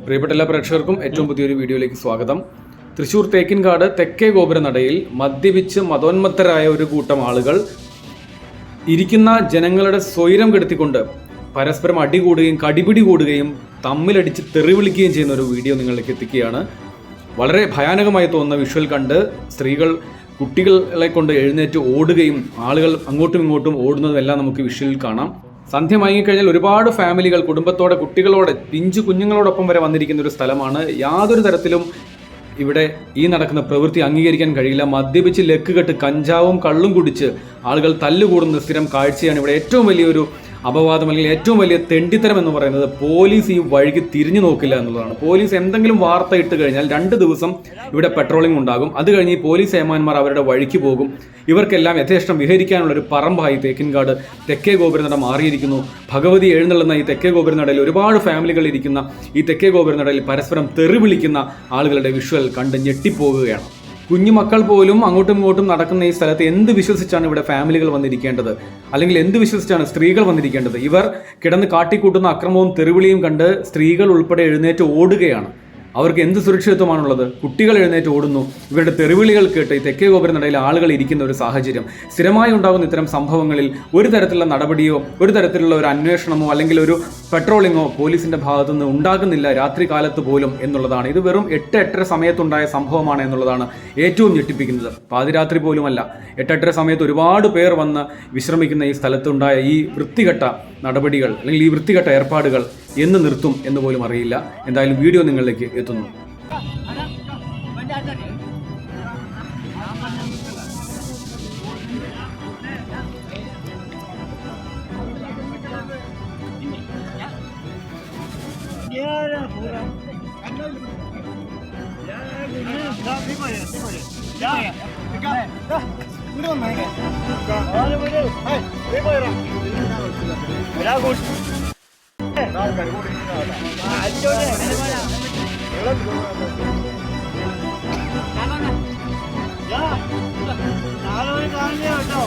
പ്രിയപ്പെട്ട എല്ലാ പ്രേക്ഷകർക്കും ഏറ്റവും പുതിയൊരു വീഡിയോയിലേക്ക് സ്വാഗതം. തൃശ്ശൂർ തേക്കിൻകാട് തെക്കേ ഗോപുരനടയിൽ മദ്യപിച്ച് മതോന്മത്തരായ ഒരു കൂട്ടം ആളുകൾ ഇരിക്കുന്ന ജനങ്ങളുടെ സ്വൈരം കെടുത്തിക്കൊണ്ട് പരസ്പരം അടികൂടുകയും കടിപിടി കൂടുകയും തമ്മിലടിച്ച് തെറി വിളിക്കുകയും ചെയ്യുന്ന ഒരു വീഡിയോ നിങ്ങളിലേക്ക് എത്തിക്കുകയാണ്. വളരെ ഭയാനകമായി തോന്നുന്ന വിഷ്വൽ കണ്ട് സ്ത്രീകൾ കുട്ടികളെ കൊണ്ട് എഴുന്നേറ്റ് ഓടുകയും ആളുകൾ അങ്ങോട്ടും ഇങ്ങോട്ടും ഓടുന്നതെല്ലാം നമുക്ക് വിഷ്വലിൽ കാണാം. സന്ധ്യ മയങ്ങിക്കഴിഞ്ഞാൽ ഒരുപാട് ഫാമിലികൾ കുടുംബത്തോടെ കുട്ടികളോടെ പിഞ്ചു കുഞ്ഞുങ്ങളോടൊപ്പം വരെ വന്നിരിക്കുന്ന ഒരു സ്ഥലമാണ്. യാതൊരു തരത്തിലും ഇവിടെ ഈ നടക്കുന്ന പ്രവൃത്തി അംഗീകരിക്കാൻ കഴിയില്ല. മദ്യപിച്ച് ലക്കുകെട്ട് കഞ്ചാവും കള്ളും കുടിച്ച് ആളുകൾ തല്ലുകൂടുന്ന സ്ഥിരം കാഴ്ചയാണ്. ഇവിടെ ഏറ്റവും വലിയൊരു അപവാദം അല്ലെങ്കിൽ ഏറ്റവും വലിയ തെണ്ടിത്തരം എന്ന് പറയുന്നത് പോലീസ് ഈ വഴിക്ക് തിരിഞ്ഞു നോക്കില്ല എന്നുള്ളതാണ്. പോലീസ് എന്തെങ്കിലും വാർത്ത ഇട്ട് കഴിഞ്ഞാൽ 2 ദിവസം ഇവിടെ പെട്രോളിംഗ് ഉണ്ടാകും. അത് കഴിഞ്ഞ് ഈ പോലീസ് ഏമാന്മാർ അവരുടെ വഴിക്ക് പോകും. ഇവർക്കെല്ലാം യഥേഷ്ടം വിഹരിക്കാനുള്ളൊരു പറമ്പായി തേക്കിൻകാട് തെക്കേ ഗോപുരനട മാറിയിരിക്കുന്നു. ഭഗവതി എഴുന്നള്ളുന്ന ഈ തെക്കേ ഗോപുരനടയിൽ ഒരുപാട് ഫാമിലികൾ ഇരിക്കുന്ന ഈ തെക്കേ ഗോപുരനടയിൽ പരസ്പരം തെറി വിളിക്കുന്ന ആളുകളുടെ വിഷ്വൽ കണ്ട് ഞെട്ടിപ്പോകുകയാണ്. കുഞ്ഞുമക്കൾ പോലും അങ്ങോട്ടും ഇങ്ങോട്ടും നടക്കുന്ന ഈ സ്ഥലത്ത് എന്ത് വിശ്വസിച്ചാണ് ഇവിടെ ഫാമിലികൾ വന്നിരിക്കേണ്ടത്, അല്ലെങ്കിൽ എന്ത് വിശ്വസിച്ചാണ് സ്ത്രീകൾ വന്നിരിക്കേണ്ടത്? ഇവർ കിടന്ന് കാട്ടിക്കൂട്ടുന്ന അക്രമവും തെറിവിളിയും കണ്ട് സ്ത്രീകൾ ഉൾപ്പെടെ എഴുന്നേറ്റ് ഓടുകയാണ്. അവർക്ക് എന്ത് സുരക്ഷിതത്വമാണുള്ളത്? കുട്ടികൾ എഴുന്നേറ്റ് ഓടുന്നു. ഇവരുടെ തെറിവിളികൾ കേട്ട് ഈ തെക്കേ ഗോപുരനടയിൽ ആളുകൾ ഇരിക്കുന്ന ഒരു സാഹചര്യം. സ്ഥിരമായി ഉണ്ടാകുന്ന ഇത്തരം സംഭവങ്ങളിൽ ഒരു തരത്തിലുള്ള നടപടിയോ ഒരു തരത്തിലുള്ള ഒരു അന്വേഷണമോ അല്ലെങ്കിൽ ഒരു പെട്രോളിങ്ങോ പോലീസിന്റെ ഭാഗത്തു നിന്ന് ഉണ്ടാകുന്നില്ല രാത്രി കാലത്ത് പോലും എന്നുള്ളതാണ്. ഇത് വെറും 8-8:30 സമയത്തുണ്ടായ സംഭവമാണ് എന്നുള്ളതാണ് ഏറ്റവും ഞെട്ടിപ്പിക്കുന്നത്. പാതിരാത്രി പോലുമല്ല, 8-8:30 സമയത്ത് ഒരുപാട് പേർ വന്ന് വിശ്രമിക്കുന്ന ഈ സ്ഥലത്തുണ്ടായ ഈ വൃത്തികെട്ട നടപടികൾ അല്ലെങ്കിൽ ഈ വൃത്തികെട്ട ഏർപ്പാടുകൾ എന്ന് നിർത്തും എന്ന് പോലും അറിയില്ല. എന്തായാലും വീഡിയോ നിങ്ങളിലേക്ക് എത്തുന്നു. കാണുന്നേ കേട്ടോ.